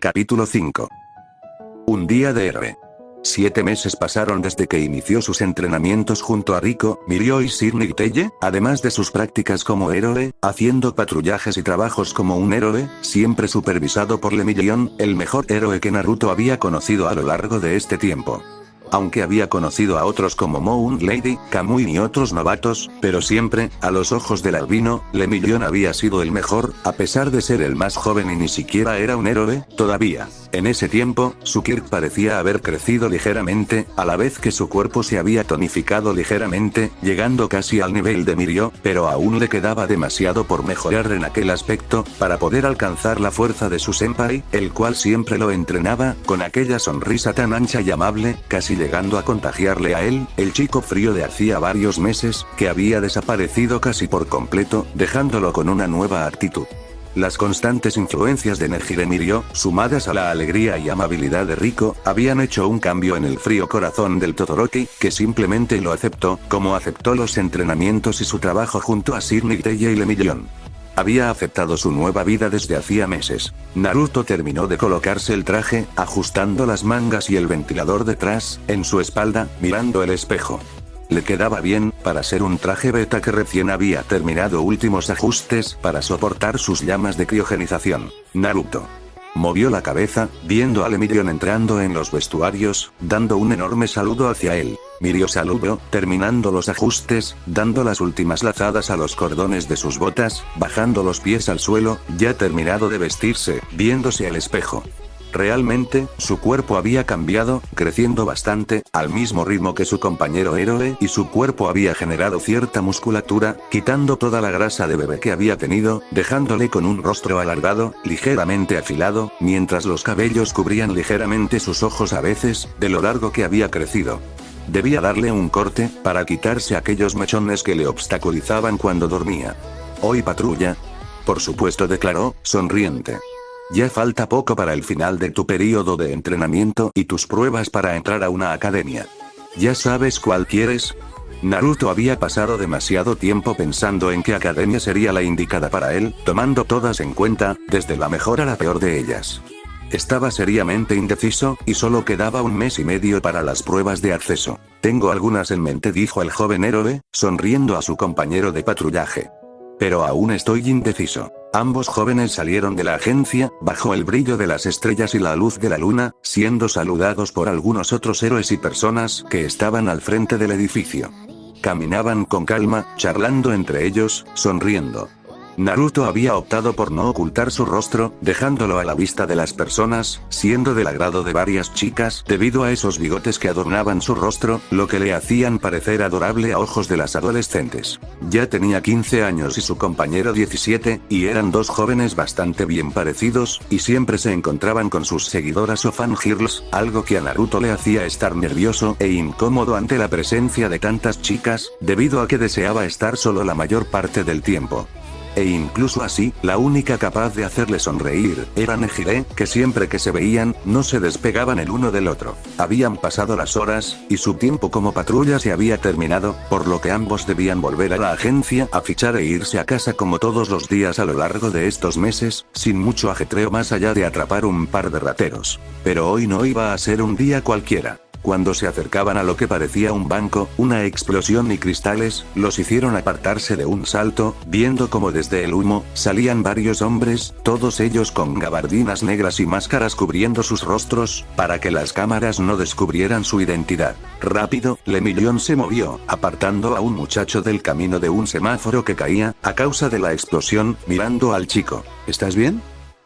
Capítulo 5. Un día de héroe. 7 meses pasaron desde que inició sus entrenamientos junto a Rico, Mirio y Sydney Telle, además de sus prácticas como héroe, haciendo patrullajes y trabajos como un héroe, siempre supervisado por Lemillion, el mejor héroe que Naruto había conocido a lo largo de este tiempo. Aunque había conocido a otros como Moon Lady, Kamui y otros novatos, pero siempre, a los ojos del albino, Lemillion había sido el mejor, a pesar de ser el más joven y ni siquiera era un héroe, todavía. En ese tiempo, su Kirk parecía haber crecido ligeramente, a la vez que su cuerpo se había tonificado ligeramente, llegando casi al nivel de Mirio, pero aún le quedaba demasiado por mejorar en aquel aspecto, para poder alcanzar la fuerza de su senpai, el cual siempre lo entrenaba, con aquella sonrisa tan ancha y amable, casi llegando a contagiarle a él, el chico frío de hacía varios meses, que había desaparecido casi por completo, dejándolo con una nueva actitud. Las constantes influencias de energía de Mirio, sumadas a la alegría y amabilidad de Rico, habían hecho un cambio en el frío corazón del Todoroki, que simplemente lo aceptó, como aceptó los entrenamientos y su trabajo junto a Sydney Telle y Lemillion. Había aceptado su nueva vida desde hacía meses. Naruto terminó de colocarse el traje, ajustando las mangas y el ventilador detrás, en su espalda, mirando el espejo. Le quedaba bien, para ser un traje beta que recién había terminado últimos ajustes para soportar sus llamas de criogenización. Naruto movió la cabeza, viendo a Lemillion entrando en los vestuarios, dando un enorme saludo hacia él. Mirio saludó, terminando los ajustes, dando las últimas lazadas a los cordones de sus botas, bajando los pies al suelo, ya terminado de vestirse, viéndose al espejo. Realmente, su cuerpo había cambiado, creciendo bastante, al mismo ritmo que su compañero héroe, y su cuerpo había generado cierta musculatura, quitando toda la grasa de bebé que había tenido, dejándole con un rostro alargado, ligeramente afilado, mientras los cabellos cubrían ligeramente sus ojos a veces, de lo largo que había crecido. Debía darle un corte, para quitarse aquellos mechones que le obstaculizaban cuando dormía. Hoy patrulla. Por supuesto, declaró, sonriente. Ya falta poco para el final de tu periodo de entrenamiento y tus pruebas para entrar a una academia. ¿Ya sabes cuál quieres? Naruto había pasado demasiado tiempo pensando en qué academia sería la indicada para él, tomando todas en cuenta, desde la mejor a la peor de ellas. Estaba seriamente indeciso, y solo quedaba 1 mes y medio para las pruebas de acceso. Tengo algunas en mente, dijo el joven héroe, sonriendo a su compañero de patrullaje. Pero aún estoy indeciso. Ambos jóvenes salieron de la agencia, bajo el brillo de las estrellas y la luz de la luna, siendo saludados por algunos otros héroes y personas que estaban al frente del edificio. Caminaban con calma, charlando entre ellos, sonriendo. Naruto había optado por no ocultar su rostro, dejándolo a la vista de las personas, siendo del agrado de varias chicas, debido a esos bigotes que adornaban su rostro, lo que le hacían parecer adorable a ojos de las adolescentes. Ya tenía 15 años y su compañero 17, y eran dos jóvenes bastante bien parecidos, y siempre se encontraban con sus seguidoras o fangirls, algo que a Naruto le hacía estar nervioso e incómodo ante la presencia de tantas chicas, debido a que deseaba estar solo la mayor parte del tiempo. E incluso así, la única capaz de hacerle sonreír, era Nejire, que siempre que se veían, no se despegaban el uno del otro. Habían pasado las horas, y su tiempo como patrulla se había terminado, por lo que ambos debían volver a la agencia a fichar e irse a casa como todos los días a lo largo de estos meses, sin mucho ajetreo más allá de atrapar un par de rateros. Pero hoy no iba a ser un día cualquiera. Cuando se acercaban a lo que parecía un banco, una explosión y cristales, los hicieron apartarse de un salto, viendo como desde el humo, salían varios hombres, todos ellos con gabardinas negras y máscaras cubriendo sus rostros, para que las cámaras no descubrieran su identidad. Rápido, Lemillion se movió, apartando a un muchacho del camino de un semáforo que caía, a causa de la explosión, mirando al chico. ¿Estás bien?,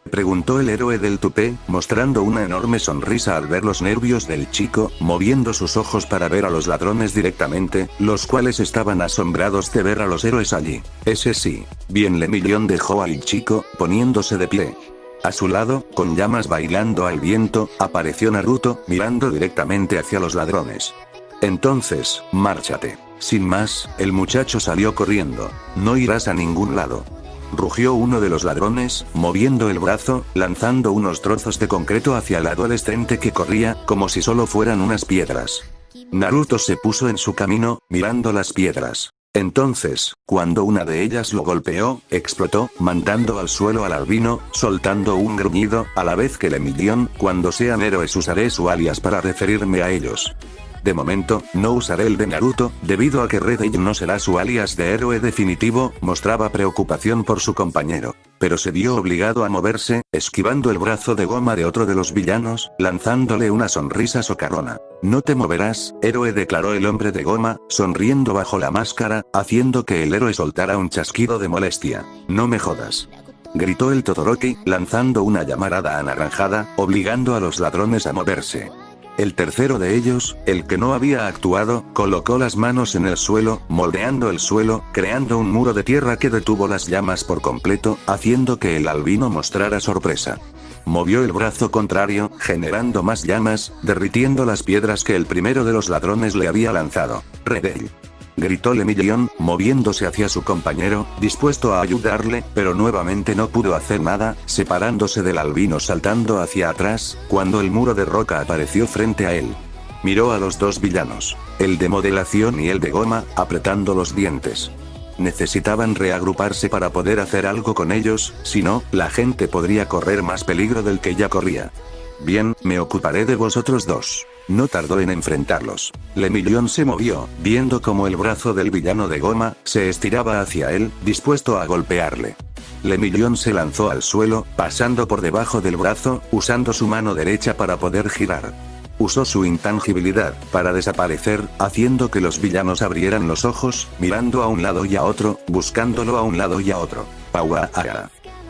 preguntó el héroe del tupé, mostrando una enorme sonrisa al ver los nervios del chico, moviendo sus ojos para ver a los ladrones directamente, los cuales estaban asombrados de ver a los héroes allí. Ese sí. Bien, Lemillion dejó al chico, poniéndose de pie. A su lado, con llamas bailando al viento, apareció Naruto, mirando directamente hacia los ladrones. Entonces, márchate. Sin más, el muchacho salió corriendo. No irás a ningún lado. Rugió uno de los ladrones, moviendo el brazo, lanzando unos trozos de concreto hacia el adolescente que corría, como si solo fueran unas piedras. Naruto se puso en su camino, mirando las piedras. Entonces, cuando una de ellas lo golpeó, explotó, mandando al suelo al albino, soltando un gruñido, a la vez que Lemillion, cuando sean héroes usaré su alias para referirme a ellos. De momento, no usaré el de Naruto, debido a que Red Age no será su alias de héroe definitivo, mostraba preocupación por su compañero. Pero se vio obligado a moverse, esquivando el brazo de goma de otro de los villanos, lanzándole una sonrisa socarrona. No te moverás, héroe, declaró el hombre de goma, sonriendo bajo la máscara, haciendo que el héroe soltara un chasquido de molestia. No me jodas, gritó el Todoroki, lanzando una llamarada anaranjada, obligando a los ladrones a moverse. El tercero de ellos, el que no había actuado, colocó las manos en el suelo, moldeando el suelo, creando un muro de tierra que detuvo las llamas por completo, haciendo que el albino mostrara sorpresa. Movió el brazo contrario, generando más llamas, derritiendo las piedras que el primero de los ladrones le había lanzado. Redell, gritó Lemillion, moviéndose hacia su compañero, dispuesto a ayudarle, pero nuevamente no pudo hacer nada, separándose del albino saltando hacia atrás, cuando el muro de roca apareció frente a él. Miró a los dos villanos, el de modelación y el de goma, apretando los dientes. Necesitaban reagruparse para poder hacer algo con ellos, si no, la gente podría correr más peligro del que ya corría. Bien, me ocuparé de vosotros dos. No tardó en enfrentarlos. Lemillion se movió, viendo como el brazo del villano de goma se estiraba hacia él, dispuesto a golpearle. Lemillion se lanzó al suelo, pasando por debajo del brazo, usando su mano derecha para poder girar. Usó su intangibilidad para desaparecer, haciendo que los villanos abrieran los ojos, mirando a un lado y a otro, buscándolo a un lado y a otro. Pauaa.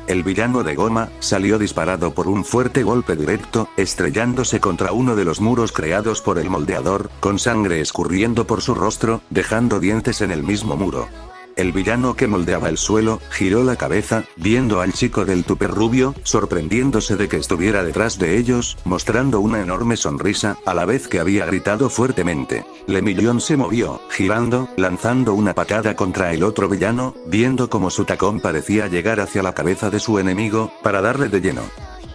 El villano de goma salió disparado por un fuerte golpe directo, estrellándose contra uno de los muros creados por el moldeador, con sangre escurriendo por su rostro, dejando dientes en el mismo muro. El villano que moldeaba el suelo, giró la cabeza, viendo al chico del tupé rubio, sorprendiéndose de que estuviera detrás de ellos, mostrando una enorme sonrisa, a la vez que había gritado fuertemente. Lemillion se movió, girando, lanzando una patada contra el otro villano, viendo como su tacón parecía llegar hacia la cabeza de su enemigo, para darle de lleno.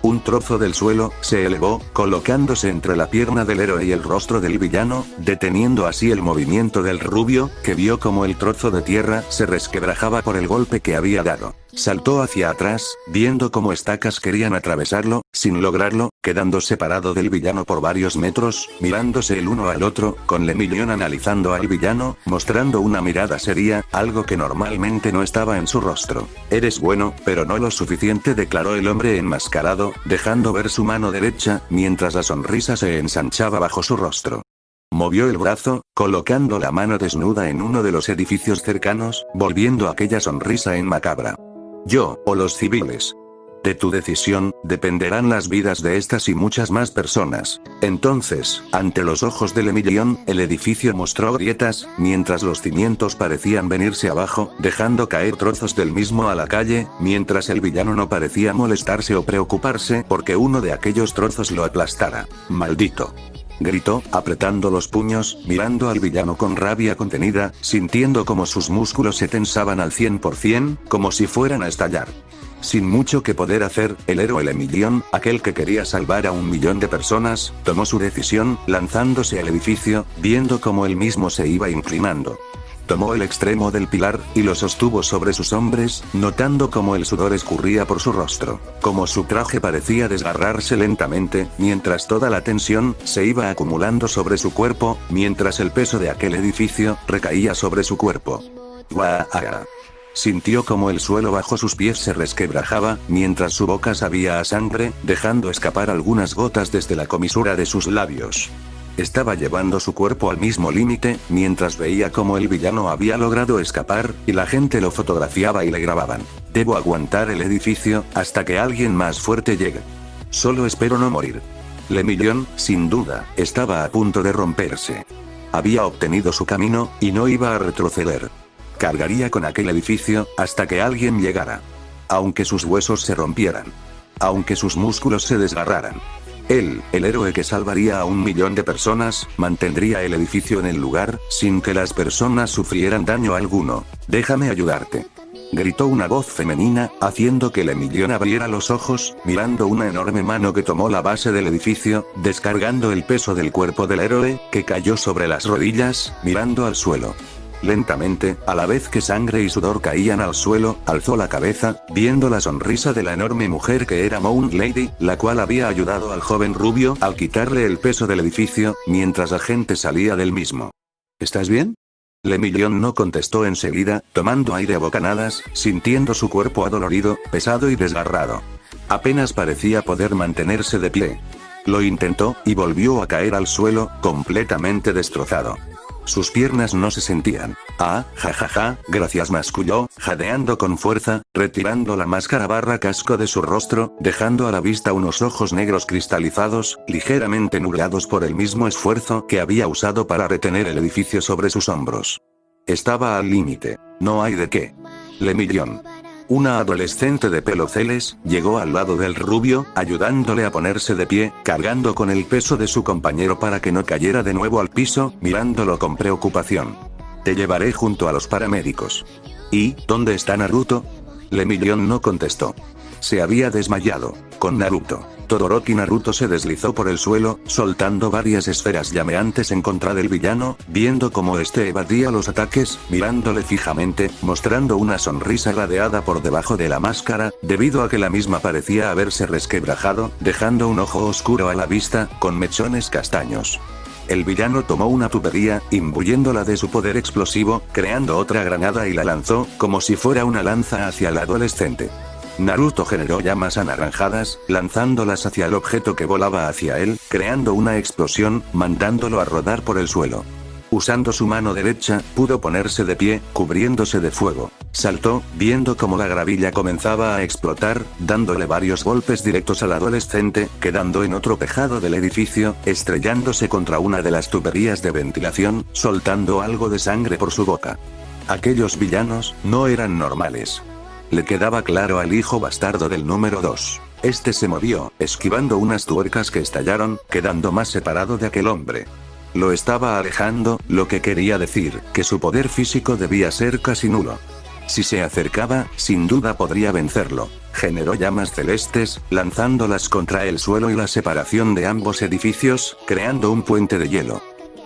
Un trozo del suelo se elevó, colocándose entre la pierna del héroe y el rostro del villano, deteniendo así el movimiento del rubio, que vio como el trozo de tierra se resquebrajaba por el golpe que había dado. Saltó hacia atrás, viendo cómo estacas querían atravesarlo, sin lograrlo, quedando separado del villano por varios metros, mirándose el uno al otro, con Lemillion analizando al villano, mostrando una mirada seria, algo que normalmente no estaba en su rostro. Eres bueno, pero no lo suficiente, declaró el hombre enmascarado, dejando ver su mano derecha, mientras la sonrisa se ensanchaba bajo su rostro. Movió el brazo, colocando la mano desnuda en uno de los edificios cercanos, volviendo aquella sonrisa en macabra. Yo, o los civiles. De tu decisión, dependerán las vidas de estas y muchas más personas. Entonces, ante los ojos de Lemillion, el edificio mostró grietas, mientras los cimientos parecían venirse abajo, dejando caer trozos del mismo a la calle, mientras el villano no parecía molestarse o preocuparse porque uno de aquellos trozos lo aplastara. ¡Maldito!, gritó, apretando los puños, mirando al villano con rabia contenida, sintiendo como sus músculos se tensaban al 100%, como si fueran a estallar. Sin mucho que poder hacer, el héroe Lemillion, aquel que quería salvar a 1.000.000 de personas, tomó su decisión, lanzándose al edificio, viendo cómo él mismo se iba inclinando. Tomó el extremo del pilar, y lo sostuvo sobre sus hombres, notando cómo el sudor escurría por su rostro, como su traje parecía desgarrarse lentamente, mientras toda la tensión se iba acumulando sobre su cuerpo, mientras el peso de aquel edificio recaía sobre su cuerpo. ¡Guau! Sintió como el suelo bajo sus pies se resquebrajaba, mientras su boca sabía a sangre, dejando escapar algunas gotas desde la comisura de sus labios. Estaba llevando su cuerpo al mismo límite, mientras veía cómo el villano había logrado escapar, y la gente lo fotografiaba y le grababan. Debo aguantar el edificio, hasta que alguien más fuerte llegue. Solo espero no morir. Lemillion, sin duda, estaba a punto de romperse. Había obtenido su camino, y no iba a retroceder. Cargaría con aquel edificio, hasta que alguien llegara. Aunque sus huesos se rompieran. Aunque sus músculos se desgarraran. Él, el héroe que salvaría a 1.000.000 de personas, mantendría el edificio en el lugar, sin que las personas sufrieran daño alguno. Déjame ayudarte, gritó una voz femenina, haciendo que Lemillion abriera los ojos, mirando una enorme mano que tomó la base del edificio, descargando el peso del cuerpo del héroe, que cayó sobre las rodillas, mirando al suelo. Lentamente, a la vez que sangre y sudor caían al suelo, alzó la cabeza, viendo la sonrisa de la enorme mujer que era Moon Lady, la cual había ayudado al joven rubio al quitarle el peso del edificio, mientras la gente salía del mismo. ¿Estás bien? Le Million no contestó enseguida, tomando aire a bocanadas, sintiendo su cuerpo adolorido, pesado y desgarrado. Apenas parecía poder mantenerse de pie. Lo intentó, y volvió a caer al suelo, completamente destrozado. Sus piernas no se sentían. Jajaja, gracias, masculló, jadeando con fuerza, retirando la máscara barra casco de su rostro, dejando a la vista unos ojos negros cristalizados, ligeramente nublados por el mismo esfuerzo que había usado para retener el edificio sobre sus hombros. Estaba al límite. No hay de qué. Le Million. Una adolescente de pelo celes, llegó al lado del rubio, ayudándole a ponerse de pie, cargando con el peso de su compañero para que no cayera de nuevo al piso, mirándolo con preocupación. Te llevaré junto a los paramédicos. ¿Y dónde está Naruto? Le Million no contestó. Se había desmayado. Con Naruto. Todoroki Naruto se deslizó por el suelo, soltando varias esferas llameantes en contra del villano, viendo cómo este evadía los ataques, mirándole fijamente, mostrando una sonrisa radiada por debajo de la máscara, debido a que la misma parecía haberse resquebrajado, dejando un ojo oscuro a la vista, con mechones castaños. El villano tomó una tubería, imbuyéndola de su poder explosivo, creando otra granada y la lanzó, como si fuera una lanza hacia el adolescente. Naruto generó llamas anaranjadas, lanzándolas hacia el objeto que volaba hacia él, creando una explosión, mandándolo a rodar por el suelo. Usando su mano derecha, pudo ponerse de pie, cubriéndose de fuego. Saltó, viendo cómo la gravilla comenzaba a explotar, dándole varios golpes directos al adolescente, quedando en otro tejado del edificio, estrellándose contra una de las tuberías de ventilación, soltando algo de sangre por su boca. Aquellos villanos no eran normales. Le quedaba claro al hijo bastardo del número 2. Este se movió, esquivando unas tuercas que estallaron, quedando más separado de aquel hombre. Lo estaba alejando, lo que quería decir, que su poder físico debía ser casi nulo. Si se acercaba, sin duda podría vencerlo. Generó llamas celestes, lanzándolas contra el suelo y la separación de ambos edificios, creando un puente de hielo.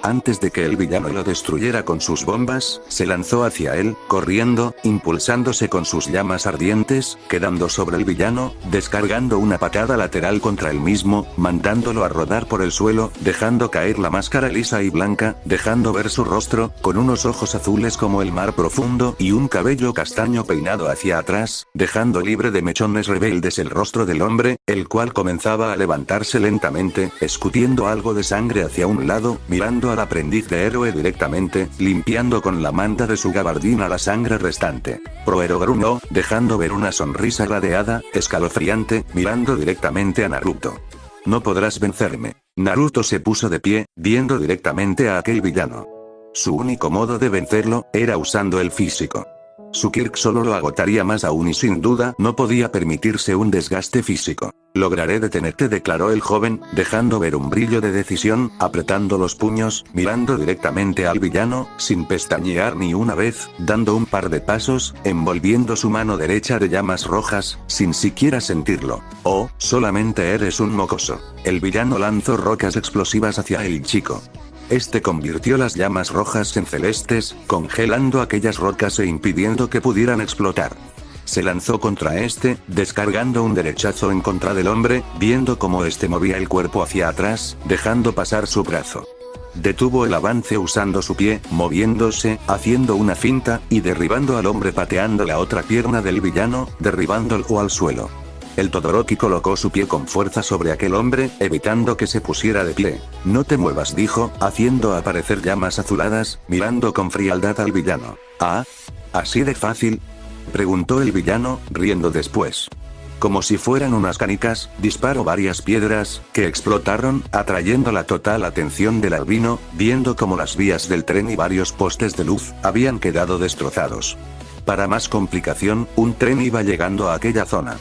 Antes de que el villano lo destruyera con sus bombas, se lanzó hacia él, corriendo, impulsándose con sus llamas ardientes, quedando sobre el villano, descargando una patada lateral contra él mismo, mandándolo a rodar por el suelo, dejando caer la máscara lisa y blanca, dejando ver su rostro, con unos ojos azules como el mar profundo y un cabello castaño peinado hacia atrás, dejando libre de mechones rebeldes el rostro del hombre, el cual comenzaba a levantarse lentamente, escutiendo algo de sangre hacia un lado, mirando al aprendiz de héroe directamente, limpiando con la manta de su gabardina la sangre restante. Proero gruñó, dejando ver una sonrisa radiada, escalofriante, mirando directamente a Naruto. No podrás vencerme. Naruto se puso de pie, viendo directamente a aquel villano. Su único modo de vencerlo, era usando el físico. Su Kirk solo lo agotaría más aún y sin duda no podía permitirse un desgaste físico. Lograré detenerte, declaró el joven, dejando ver un brillo de decisión, apretando los puños, mirando directamente al villano, sin pestañear ni una vez, dando un par de pasos, envolviendo su mano derecha de llamas rojas, sin siquiera sentirlo. Oh, solamente eres un mocoso. El villano lanzó rocas explosivas hacia el chico. Este convirtió las llamas rojas en celestes, congelando aquellas rocas e impidiendo que pudieran explotar. Se lanzó contra este, descargando un derechazo en contra del hombre, viendo cómo este movía el cuerpo hacia atrás, dejando pasar su brazo. Detuvo el avance usando su pie, moviéndose, haciendo una finta, y derribando al hombre pateando la otra pierna del villano, derribándolo al suelo. El Todoroki colocó su pie con fuerza sobre aquel hombre, evitando que se pusiera de pie. No te muevas, dijo, haciendo aparecer llamas azuladas, mirando con frialdad al villano. ¿Ah? ¿Así de fácil? Preguntó el villano, riendo después. Como si fueran unas canicas, disparó varias piedras, que explotaron, atrayendo la total atención del albino, viendo cómo las vías del tren y varios postes de luz, habían quedado destrozados. Para más complicación, un tren iba llegando a aquella zona.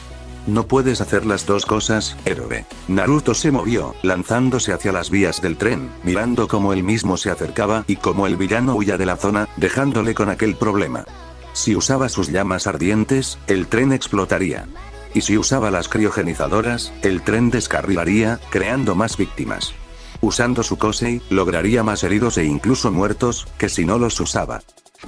No puedes hacer las dos cosas, héroe. Naruto se movió, lanzándose hacia las vías del tren, mirando cómo él mismo se acercaba y cómo el villano huía de la zona, dejándole con aquel problema. Si usaba sus llamas ardientes, el tren explotaría. Y si usaba las criogenizadoras, el tren descarrilaría, creando más víctimas. Usando su Kosei, lograría más heridos e incluso muertos, que si no los usaba.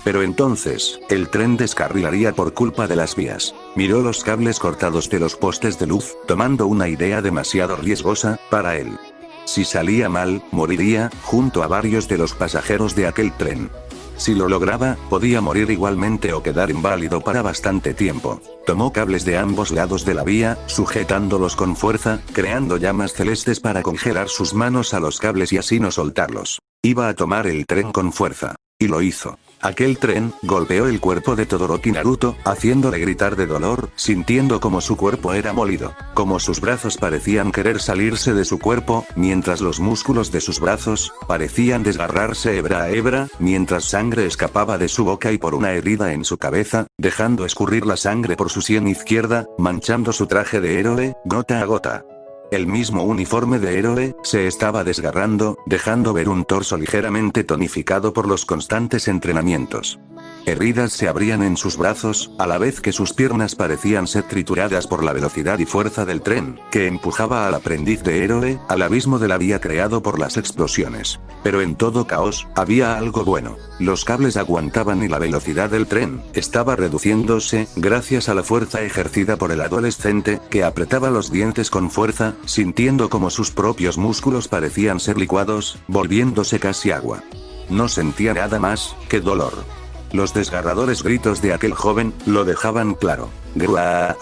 Pero entonces, el tren descarrilaría por culpa de las vías. Miró los cables cortados de los postes de luz, tomando una idea demasiado riesgosa para él. Si salía mal, moriría, junto a varios de los pasajeros de aquel tren. Si lo lograba, podía morir igualmente o quedar inválido para bastante tiempo. Tomó cables de ambos lados de la vía, sujetándolos con fuerza, creando llamas celestes para congelar sus manos a los cables y así no soltarlos. Iba a tomar el tren con fuerza. Y lo hizo. Aquel tren golpeó el cuerpo de Todoroki Naruto, haciéndole gritar de dolor, sintiendo como su cuerpo era molido, como sus brazos parecían querer salirse de su cuerpo, mientras los músculos de sus brazos parecían desgarrarse hebra a hebra, mientras sangre escapaba de su boca y por una herida en su cabeza, dejando escurrir la sangre por su sien izquierda, manchando su traje de héroe, gota a gota. El mismo uniforme de héroe se estaba desgarrando, dejando ver un torso ligeramente tonificado por los constantes entrenamientos. Heridas se abrían en sus brazos, a la vez que sus piernas parecían ser trituradas por la velocidad y fuerza del tren, que empujaba al aprendiz de héroe al abismo de la vía creado por las explosiones. Pero en todo caos, había algo bueno. Los cables aguantaban y la velocidad del tren estaba reduciéndose, gracias a la fuerza ejercida por el adolescente, que apretaba los dientes con fuerza, sintiendo como sus propios músculos parecían ser licuados, volviéndose casi agua. No sentía nada más que dolor. Los desgarradores gritos de aquel joven lo dejaban claro. ¡Gruaa!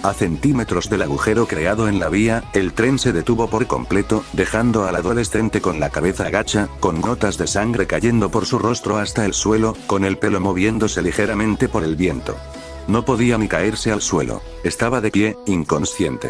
A centímetros del agujero creado en la vía, el tren se detuvo por completo, dejando al adolescente con la cabeza agacha, con gotas de sangre cayendo por su rostro hasta el suelo, con el pelo moviéndose ligeramente por el viento. No podía ni caerse al suelo. Estaba de pie, inconsciente.